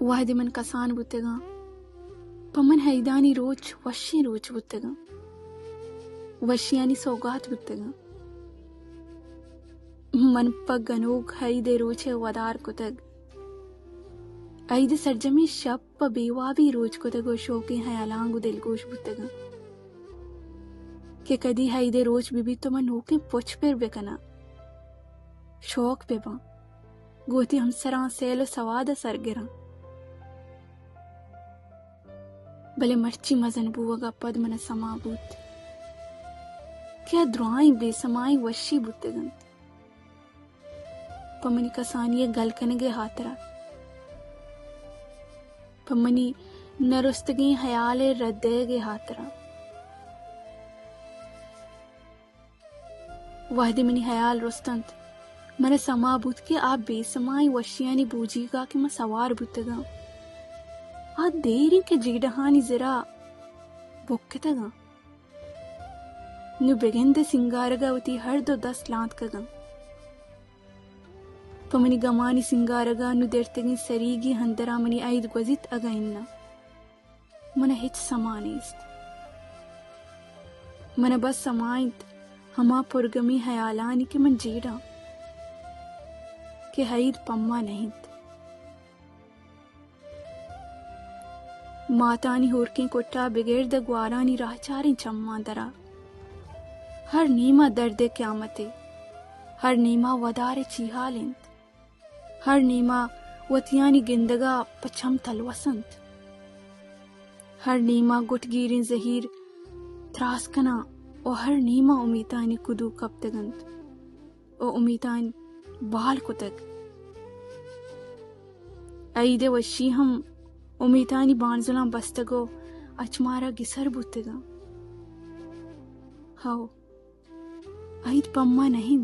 وحدی من کسان بودتگا پمن حیدانی روچ وشی روچ بودتگا وشیانی سوگات بودتگا من پا گنوگ حید روچ ودار کتگ عید سرجمی شب پا بیوابی روچ کتگ و شوقی حیالانگو دلگوش بودتگا کہ کدی حید روچ بھی تو من ہوکیں پوچھ پر بکنا شوق پہ با گوتی ہم سران سیل و سواد سر گران بلے مرچی مزن بوگا پد من سما بود کیا درائیں بے سمائی وشی بودتگن پمنی کسانی گل کنگے ہاترا پمنی نرستگی حیال ردے گے ہاترا وحدی منی حیال رستند من سما بود کہ آپ بے سمائی وشیانی بوجی گا کہ میں سوار بودتگا آ دیری کے جیڈہانی زرا بکتگا نو بگند سنگارگا وتی ہر دو 10 لانت کگا پمنی گمانی سنگارگا نو درتگی سریگی ہندرا منی عید گوزیت اگا اننا من ہچ سما نیست من بس سمائنت ہما پرگمی حیالانی کہ من جیڑا کہ حید پما نہیں ماتانی ہورکیں کٹا بگیر گوارانی راہ چاریں چماں درا ہر نیمہ درد قیامتے ہر نیمہ ودار چیحالند ہر نیمہ وطیانی گندگا پچھم تلوسند ہر نیمہ گٹ گیریں زہیر تراسکنا او ہر نیمہ امیتانی کدو کپتگند او امیتان بال کتگ عید وشی ہم امیتانی بانزلان بستگو اچمارا گسر بودتگا ہاو عید پما نہیں